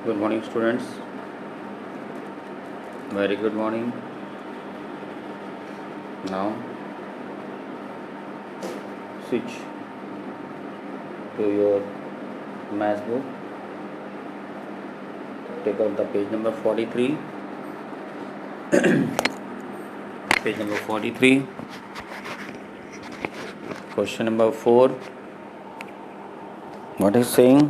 Good morning, students. Very good morning. Now, switch to your math book. Take out the page number 43. Page number 43. Question number 4. What is saying?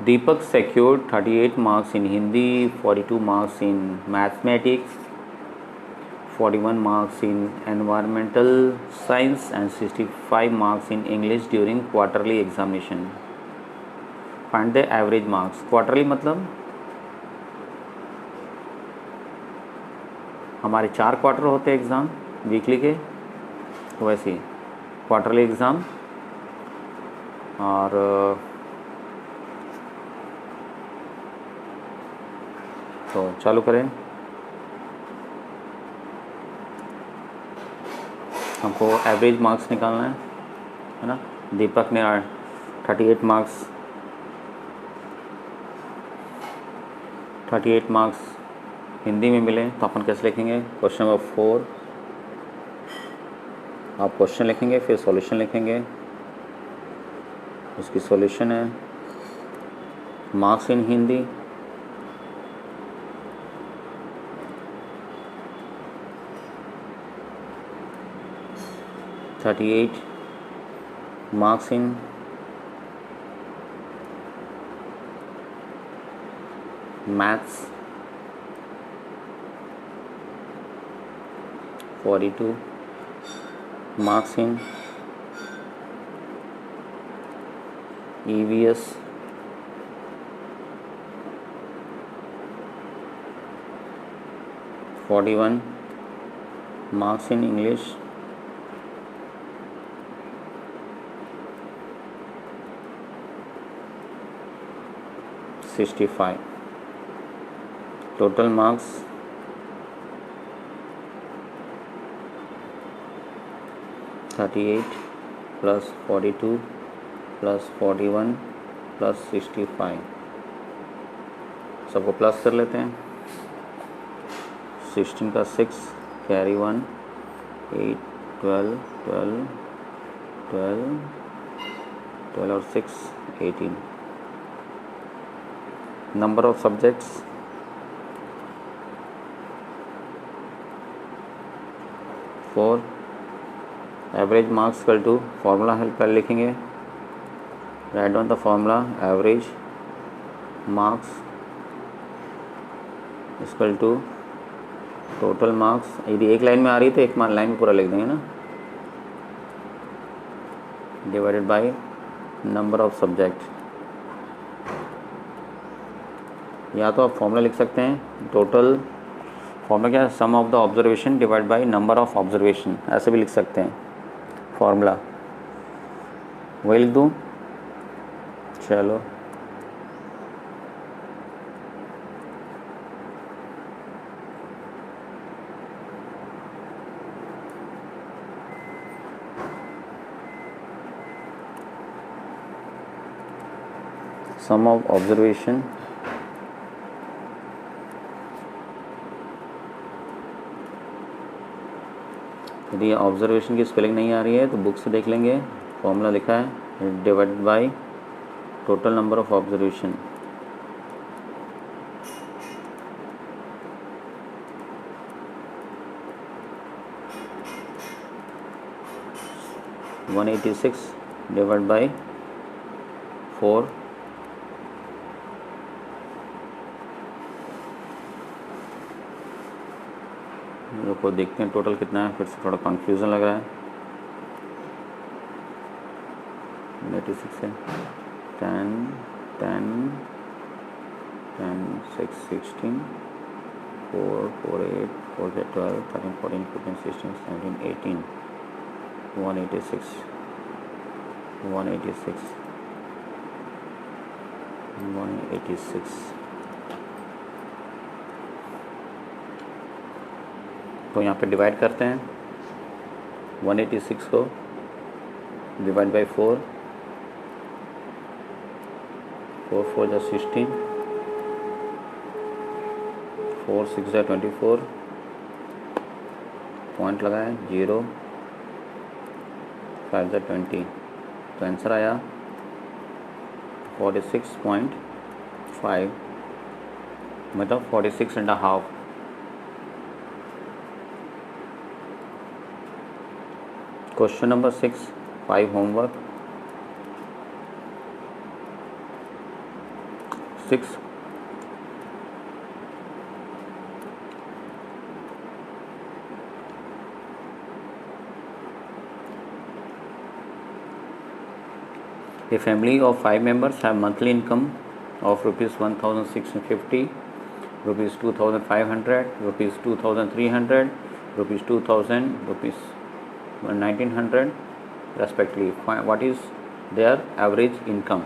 Deepak secured 38 marks in Hindi, 42 marks in mathematics, 41 marks in environmental science and 65 marks in English during quarterly examination. Find the average marks. Quarterly मतलब हमारे 4 quarter होते हैं exam weekly के, वैसे ही quarterly exam. और तो चालू करें। हमको एवरेज मार्क्स निकालना है ना। दीपक ने 38 मार्क्स हिंदी में मिले, तो अपन कैसे लिखेंगे? क्वेश्चन नंबर 4 आप क्वेश्चन लिखेंगे, फिर सॉल्यूशन लिखेंगे। उसकी सॉल्यूशन है marks in Hindi, $38 marks in maths, 42 marks in EVS, 41 marks in English, 65 total marks 38 plus 42 plus 41 plus 65, सबको प्लस कर लेते हैं। 16 का 6 कैरी 1, 8 12 12 12 12 और 6 18। Number of subjects 4। Average marks equal to formula help कर लिखेंगे। Write down the formula average marks equal to total marks. यदि एक लाइन में आ रही है तो एक लाइन में पूरा लिख देंगे ना, divided by number of subject. या तो आप फॉर्मूला लिख सकते हैं, टोटल फॉर्मूला क्या है, sum of the observation divide by number of observation, ऐसे भी लिख सकते हैं फॉर्मूला। वही लिख दूँ? चलो सम ऑफ ऑब्जर्वेशन यदि ऑब्जर्वेशन की स्पेलिंग नहीं आ रही है तो बुक से देख लेंगे। फॉर्मूला लिखा है divided by total number of observation. One 86 divide by 4। को देखते हैं टोटल कितना है, फिर से थोड़ा कंफ्यूजन लग रहा है। 86 है 10 10 10 6 16 4 4 8 4 12 13 14 15 16 17 18 186 186 186। तो यहाँ पे डिवाइड करते हैं 186 को डिवाइड बाई 4, 4 4 जा 16, 4 6 जा 24, पॉइंट लगाए 0, 5 जा 20, तो आंसर आया 46.5, मतलब 46.5। Question number 6, 5 homework. 6, a family of 5 members have monthly income of rupees 1650, rupees 2500, rupees 2300, rupees 2000, rupees 1900 respectively. What is their average income?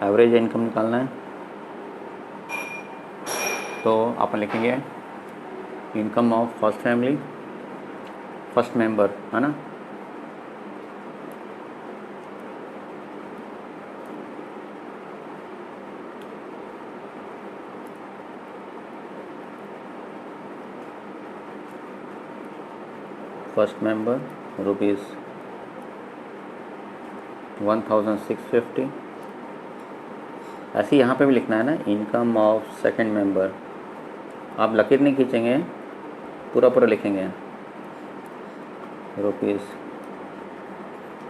Average income निकालना है, तो अपन लिखेंगे income of first family, first member, है ना। First member rupees 1650। ऐसे यहाँ पे भी लिखना है ना, इनकम ऑफ सेकंड मेंबर। आप लकीर नहीं खींचेंगे, पूरा पूरा लिखेंगे। Rupees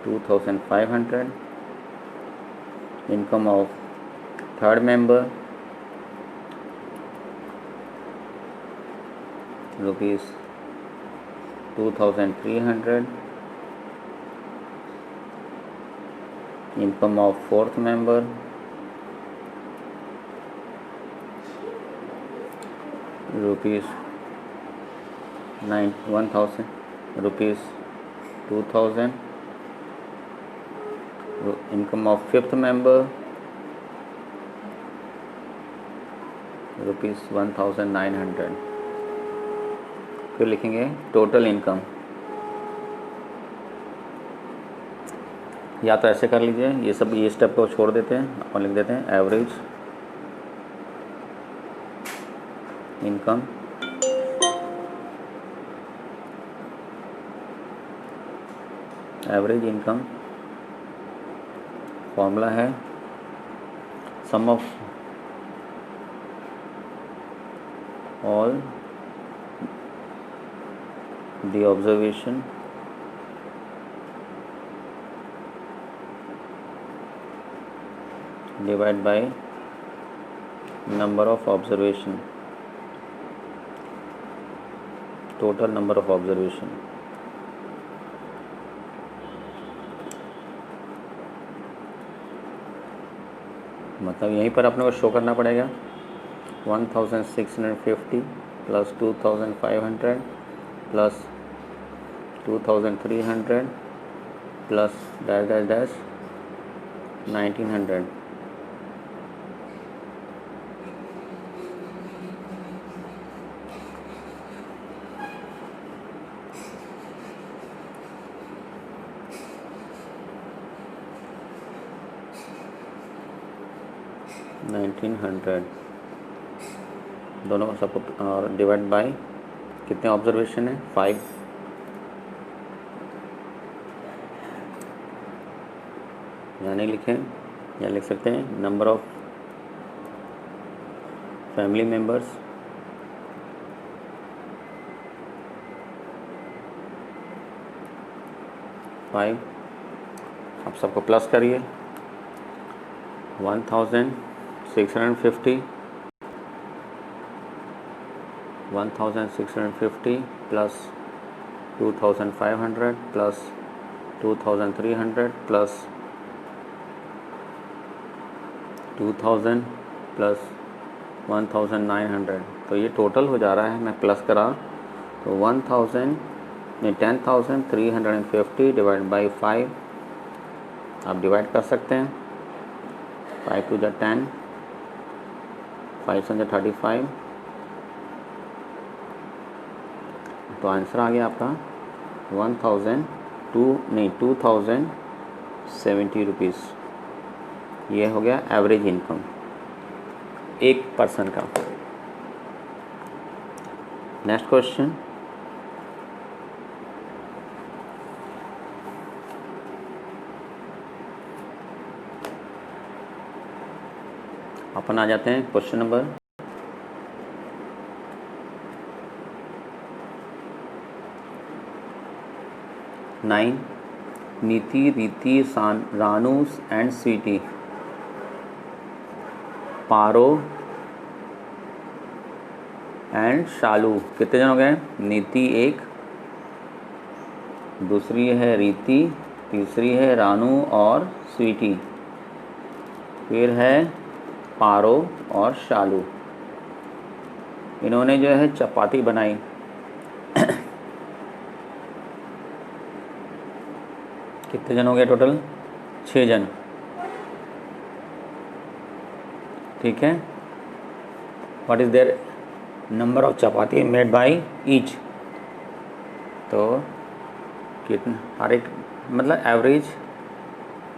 2500, income of third member rupees 2300, income of fourth member rupees 1000, rupees 2000, income of fifth member rupees 1900। फिर लिखेंगे टोटल इनकम, या तो ऐसे कर लीजिए, ये सब ये स्टेप को छोड़ देते हैं और लिख देते हैं एवरेज इनकम फॉर्मूला है sum of all the observation divide by number of observation, total number of observation. मतलब यहीं पर अपने को शो करना पड़ेगा 1650 plus 2500 plus 2300 plus dash dash dash 1900। दोनों का सबको और डिवाइड बाय कितने ऑब्जर्वेशन है 5। यहाँ नहीं लिखें, या लिख सकते हैं number of family members five. आप सबको प्लस करिए 1650 प्लस 2500 प्लस 2300 प्लस 2000 प्लस 1900। तो ये टोटल हो जा रहा है, मैं प्लस करा तो 10,350 डिवाइड बाई 5। आप डिवाइड कर सकते हैं, 5 2 जा 10, 5 7 जा 35, तो आंसर आ गया आपका 2070 रुपीज़। ये हो गया एवरेज इनकम एक पर्सन का। नेक्स्ट क्वेश्चन, अपन आ जाते हैं question number 9। Niti, Riti, Ranu and Sweety, Paro and Shalu, कितने जन हो गए? नीति एक, दूसरी है रीति, तीसरी है रानू और स्वीटी, फिर है पारो और शालू। इन्होंने जो है चपाती बनाई। कितने जन हो गए टोटल? 6 जन। ठीक है। What is their number of chapati made by each? तो कितना, हर एक मतलब एवरेज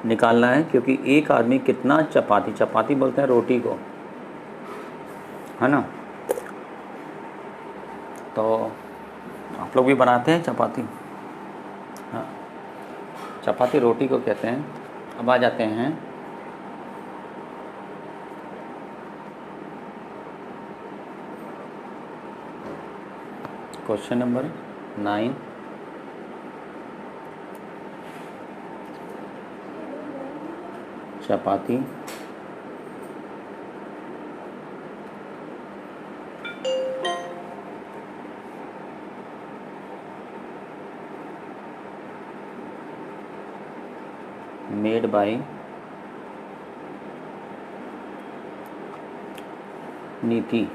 निकालना है, क्योंकि एक आदमी कितना चपाती, चपाती बोलते हैं रोटी को, है ना। तो आप लोग भी बनाते हैं चपाती? हाँ, चपाती रोटी को कहते हैं। अब आ जाते हैं क्वेश्चन नंबर 9। चपाती मेड बाय नीति,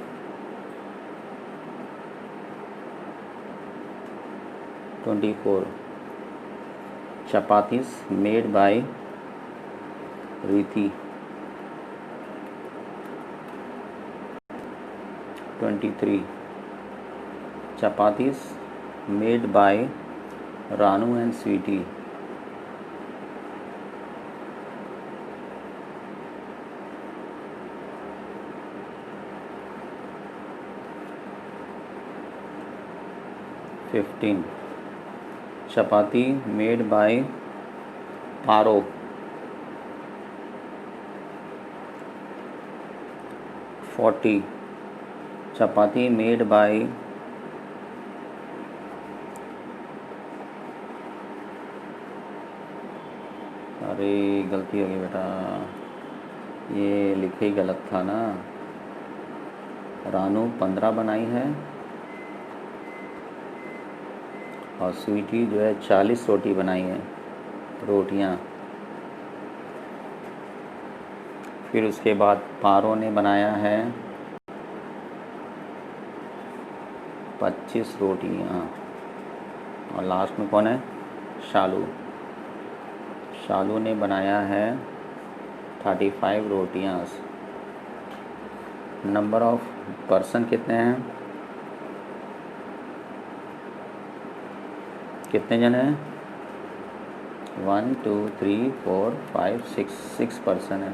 chapatis made by Riti, 23 chapatis made by Ranu and Sweetie, 15 chapati made by Paro, 40 chapati made by अरे गलती हो गई बेटा, ये लिखे ही गलत था ना। रानू 15 बनाई है और स्वीटी जो है 40 रोटी बनाई है, रोटियां। फिर उसके बाद पारो ने बनाया है 25 रोटियां, और लास्ट में कौन है? शालू। शालू ने बनाया है 35 रोटियां। नंबर ऑफ पर्सन कितने हैं? कितने जन हैं? 1 2 3 4 5 6 पर्सन है।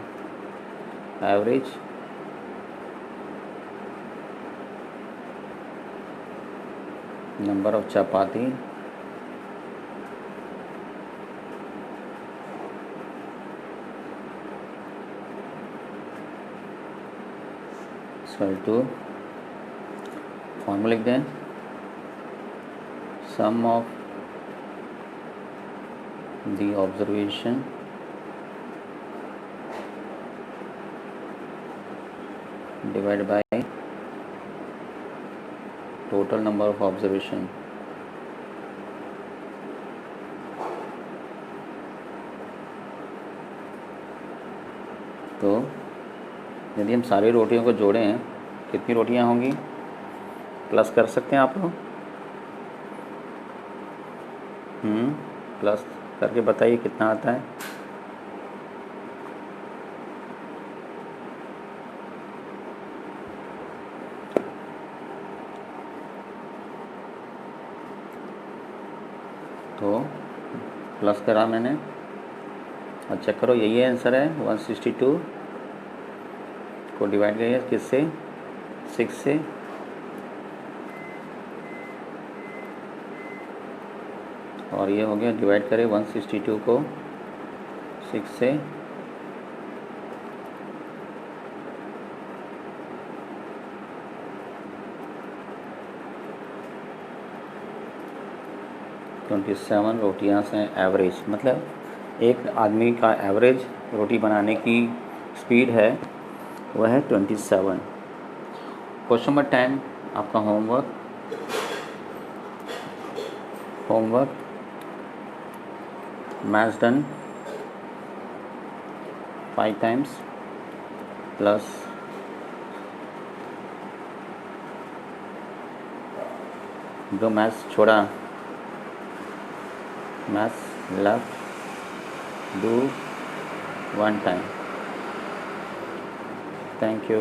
Average number of chapati to formula लिख दें, sum of the observation divide by total number of observation. तो यदि हम सारी रोटियों को जोड़ें, कितनी रोटियां होंगी? प्लस कर सकते हैं आप लोग? प्लस करके बताइए कितना आता है। तो प्लस करा मैंने और चेक करो, यही आंसर है। 162 को डिवाइड करिए किससे, 6 से, और ये हो गया डिवाइड करें 162 को 6 से, ट्वेंटी 7 रोटियाँ से एवरेज, मतलब एक आदमी का एवरेज रोटी बनाने की स्पीड है वह है 27। क्वेश्चन नंबर 10 आपका homework maths done 5 times plus जो मैथ्स छोड़ा, maths left do 1 time. Thank you.